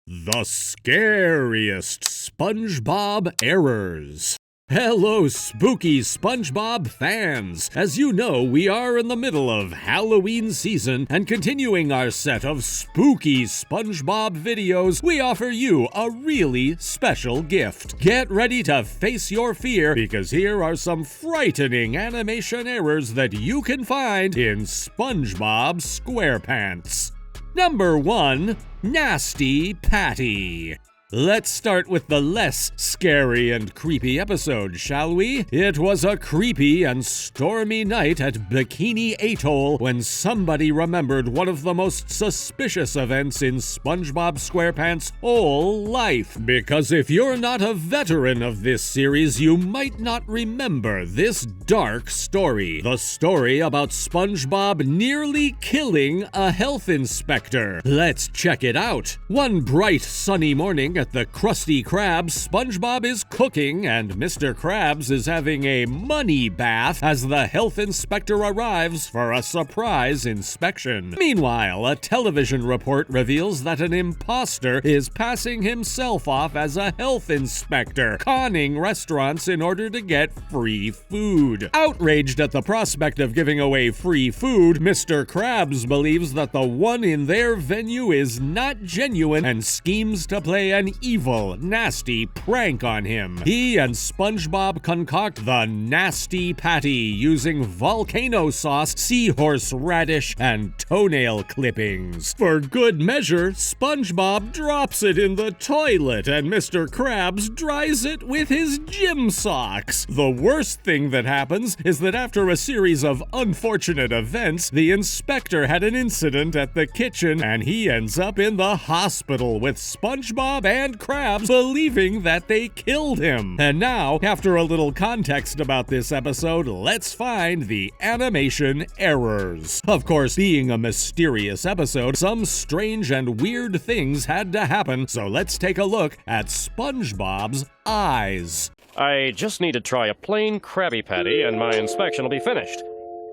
The scariest SpongeBob errors. Hello, spooky SpongeBob fans! As you know, we are in the middle of Halloween season, and continuing our set of spooky SpongeBob videos, we offer you a really special gift. Get ready to face your fear, because here are some frightening animation errors that you can find in SpongeBob SquarePants. Number 1. Nasty Patty. Let's start with the less scary and creepy episode, shall we? It was a creepy and stormy night at Bikini Atoll when somebody remembered one of the most suspicious events in SpongeBob SquarePants' whole life. Because if you're not a veteran of this series, you might not remember this dark story. The story about SpongeBob nearly killing a health inspector. Let's check it out. One bright sunny morning at the Krusty Krab, SpongeBob is cooking and Mr. Krabs is having a money bath as the health inspector arrives for a surprise inspection. Meanwhile, a television report reveals that an imposter is passing himself off as a health inspector, conning restaurants in order to get free food. Outraged at the prospect of giving away free food, Mr. Krabs believes that the one in their venue is not genuine and schemes to play an evil, nasty prank on him. He and SpongeBob concoct the Nasty Patty using volcano sauce, seahorse radish, and toenail clippings. For good measure, SpongeBob drops it in the toilet and Mr. Krabs dries it with his gym socks. The worst thing that happens is that after a series of unfortunate events, the inspector had an incident at the kitchen and he ends up in the hospital with SpongeBob and Krabs believing that they killed him. And now, after a little context about this episode, let's find the animation errors. Of course, being a mysterious episode, some strange and weird things had to happen, so let's take a look at SpongeBob's eyes. I just need to try a plain Krabby Patty and my inspection will be finished.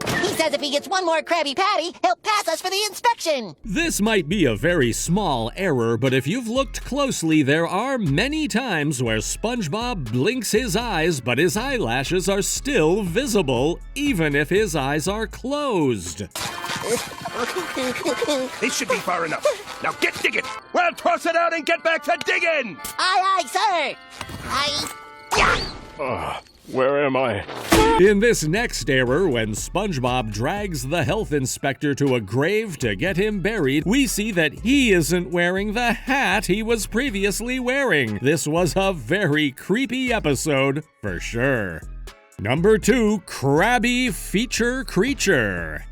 He says if he gets one more Krabby Patty, he'll pass us for the inspection. This might be a very small error, but if you've looked closely, there are many times where SpongeBob blinks his eyes, but his eyelashes are still visible, even if his eyes are closed. This should be far enough. Now get digging! Well, toss it out and get back to digging! Aye, aye, sir! Where am I? In this next error, when SpongeBob drags the health inspector to a grave to get him buried, we see that he isn't wearing the hat he was previously wearing. This was a very creepy episode, for sure. Number 2, KRABBY FEATURE CREATURE.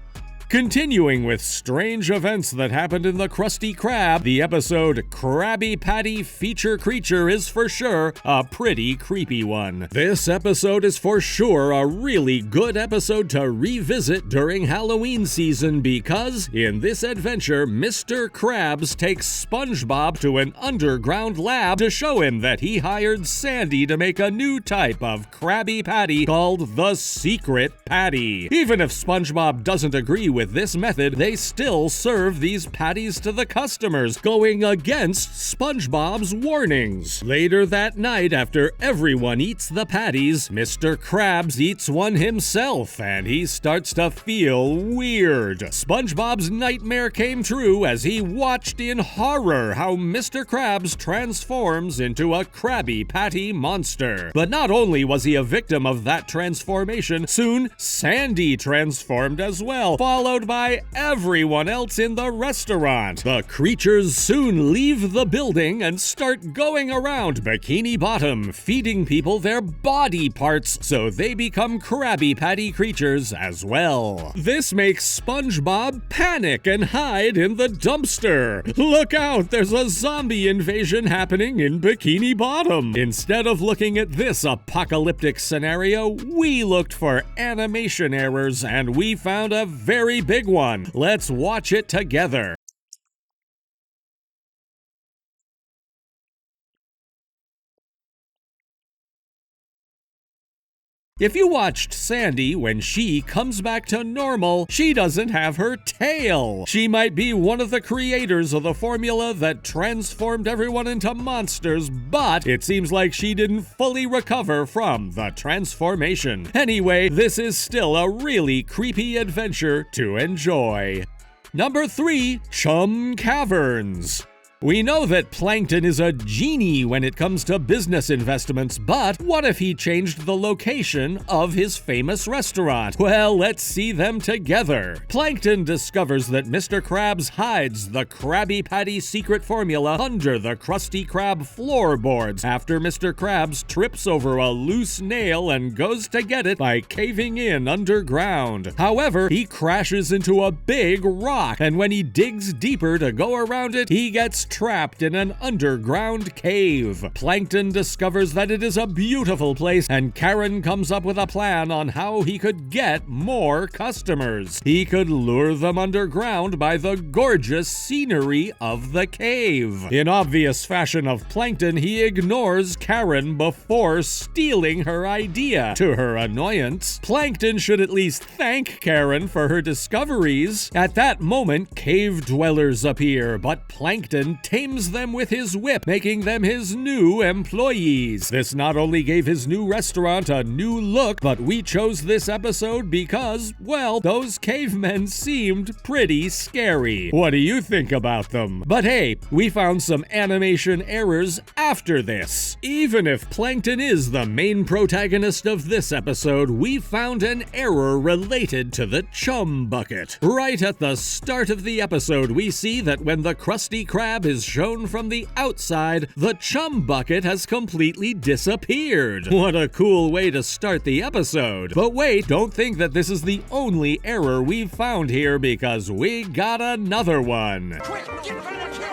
Continuing with strange events that happened in the Krusty Krab, the episode Krabby Patty Feature Creature is for sure a pretty creepy one. This episode is for sure a really good episode to revisit during Halloween season because, in this adventure, Mr. Krabs takes SpongeBob to an underground lab to show him that he hired Sandy to make a new type of Krabby Patty called the Secret Patty. Even if SpongeBob doesn't agree with this method, they still serve these patties to the customers, going against SpongeBob's warnings. Later that night, after everyone eats the patties, Mr. Krabs eats one himself, and he starts to feel weird. SpongeBob's nightmare came true as he watched in horror how Mr. Krabs transforms into a Krabby Patty monster. But not only was he a victim of that transformation, soon Sandy transformed as well, followed by everyone else in the restaurant. The creatures soon leave the building and start going around Bikini Bottom, feeding people their body parts so they become Krabby Patty creatures as well. This makes SpongeBob panic and hide in the dumpster. Look out, there's a zombie invasion happening in Bikini Bottom. Instead of looking at this apocalyptic scenario, we looked for animation errors and we found a very big one. Let's watch it together. If you watched Sandy, when she comes back to normal, she doesn't have her tail. She might be one of the creators of the formula that transformed everyone into monsters, but it seems like she didn't fully recover from the transformation. Anyway, this is still a really creepy adventure to enjoy. Number 3, Chum Caverns. We know that Plankton is a genie when it comes to business investments, but what if he changed the location of his famous restaurant? Well, let's see them together. Plankton discovers that Mr. Krabs hides the Krabby Patty secret formula under the Krusty Krab floorboards after Mr. Krabs trips over a loose nail and goes to get it by caving in underground. However, he crashes into a big rock, and when he digs deeper to go around it, he gets trapped in an underground cave. Plankton discovers that it is a beautiful place, and Karen comes up with a plan on how he could get more customers. He could lure them underground by the gorgeous scenery of the cave. In obvious fashion of Plankton, he ignores Karen before stealing her idea. To her annoyance, Plankton should at least thank Karen for her discoveries. At that moment, cave dwellers appear, but Plankton tames them with his whip, making them his new employees. This not only gave his new restaurant a new look, but we chose this episode because, well, those cavemen seemed pretty scary. What do you think about them? But hey, we found some animation errors after this. Even if Plankton is the main protagonist of this episode, we found an error related to the Chum bucket. Right at the start of the episode, we see that when the Krusty Krab is shown from the outside, the Chum bucket has completely disappeared. What a cool way to start the episode. But wait, don't think that this is the only error we've found here, because we got another one. Quick, get rid of the kid!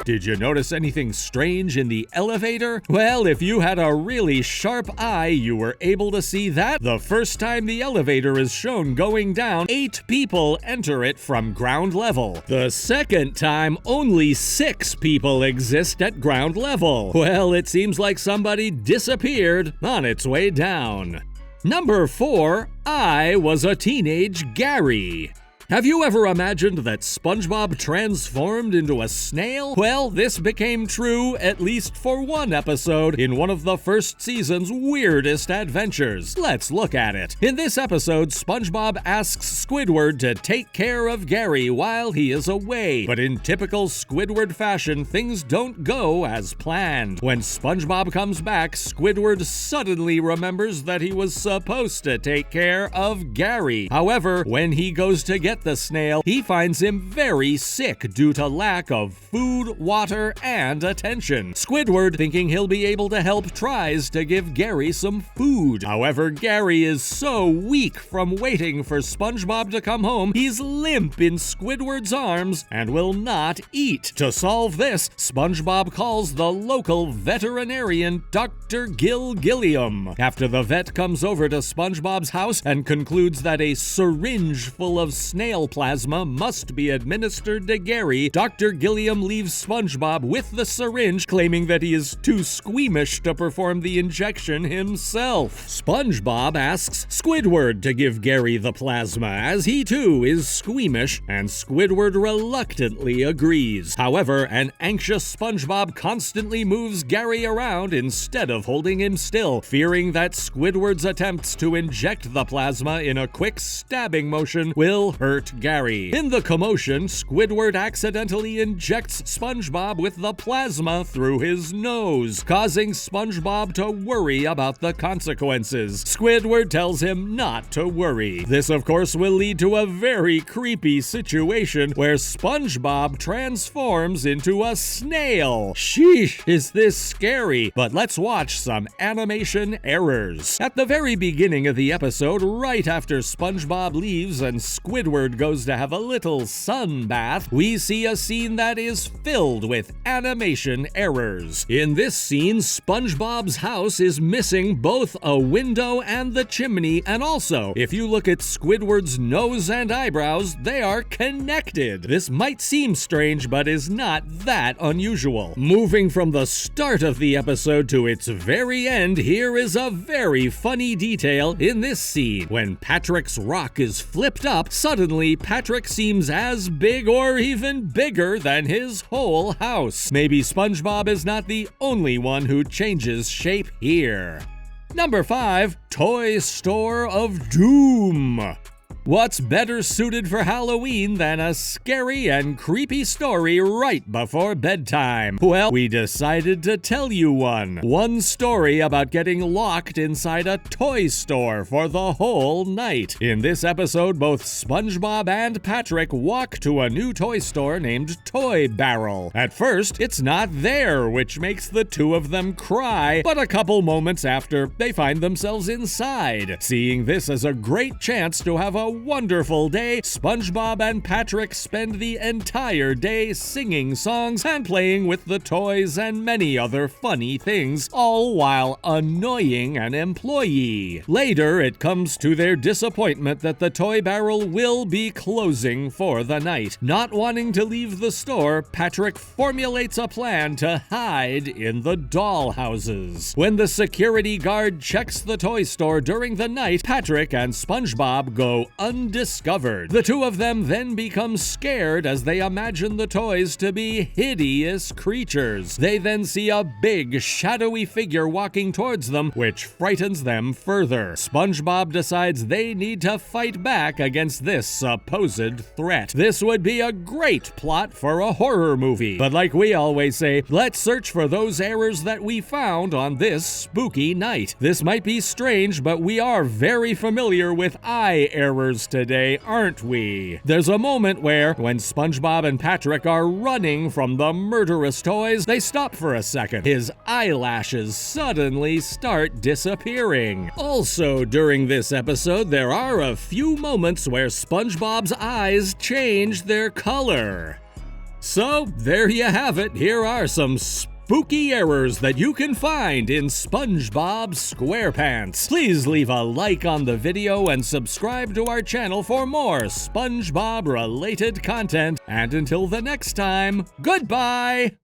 Did you notice anything strange in the elevator? Well, if you had a really sharp eye, you were able to see that the first time the elevator is shown going down, 8 people enter it from ground level. The second time, only 6 people exist at ground level. Well, it seems like somebody disappeared on its way down. Number 4, I was a teenage Gary. Have you ever imagined that SpongeBob transformed into a snail? Well, this became true, at least for one episode, in one of the first season's weirdest adventures. Let's look at it. In this episode, SpongeBob asks Squidward to take care of Gary while he is away. But in typical Squidward fashion, things don't go as planned. When SpongeBob comes back, Squidward suddenly remembers that he was supposed to take care of Gary. However, when he goes to get the snail, he finds him very sick due to lack of food, water, and attention. Squidward, thinking he'll be able to help, tries to give Gary some food. However, Gary is so weak from waiting for SpongeBob to come home, he's limp in Squidward's arms and will not eat. To solve this, SpongeBob calls the local veterinarian, Dr. Gilliam. After the vet comes over to SpongeBob's house and concludes that a syringe full of snail plasma must be administered to Gary, Dr. Gilliam leaves SpongeBob with the syringe, claiming that he is too squeamish to perform the injection himself. SpongeBob asks Squidward to give Gary the plasma, as he too is squeamish, and Squidward reluctantly agrees. However, an anxious SpongeBob constantly moves Gary around instead of holding him still, fearing that Squidward's attempts to inject the plasma in a quick stabbing motion will hurt Gary. In the commotion, Squidward accidentally injects SpongeBob with the plasma through his nose, causing SpongeBob to worry about the consequences. Squidward tells him not to worry. This, of course, will lead to a very creepy situation where SpongeBob transforms into a snail. Sheesh, is this scary? But let's watch some animation errors. At the very beginning of the episode, right after SpongeBob leaves and Squidward Squidward goes to have a little sun bath, we see a scene that is filled with animation errors. In this scene, SpongeBob's house is missing both a window and the chimney, and also, if you look at Squidward's nose and eyebrows, they are connected. This might seem strange, but is not that unusual. Moving from the start of the episode to its very end, here is a very funny detail in this scene. When Patrick's rock is flipped up, suddenly Patrick seems as big or even bigger than his whole house. Maybe SpongeBob is not the only one who changes shape here. Number 5, Toy Store of Doom. What's better suited for Halloween than a scary and creepy story right before bedtime? Well, we decided to tell you one. One story about getting locked inside a toy store for the whole night. In this episode, both SpongeBob and Patrick walk to a new toy store named Toy Barrel. At first, it's not there, which makes the two of them cry, but a couple moments after, they find themselves inside. Seeing this as a great chance to have a wonderful day, SpongeBob and Patrick spend the entire day singing songs and playing with the toys and many other funny things, all while annoying an employee. Later, it comes to their disappointment that the Toy Barrel will be closing for the night. Not wanting to leave the store, Patrick formulates a plan to hide in the doll houses. When the security guard checks the toy store during the night, Patrick and SpongeBob go undiscovered. The two of them then become scared as they imagine the toys to be hideous creatures. They then see a big, shadowy figure walking towards them, which frightens them further. SpongeBob decides they need to fight back against this supposed threat. This would be a great plot for a horror movie. But like we always say, let's search for those errors that we found on this spooky night. This might be strange, but we are very familiar with eye errors today, aren't we? There's a moment where, when SpongeBob and Patrick are running from the murderous toys, they stop for a second. His eyelashes suddenly start disappearing. Also, during this episode, there are a few moments where SpongeBob's eyes change their color. So, there you have it. Here are some spooky errors that you can find in SpongeBob SquarePants. Please leave a like on the video and subscribe to our channel for more SpongeBob-related content. And until the next time, goodbye!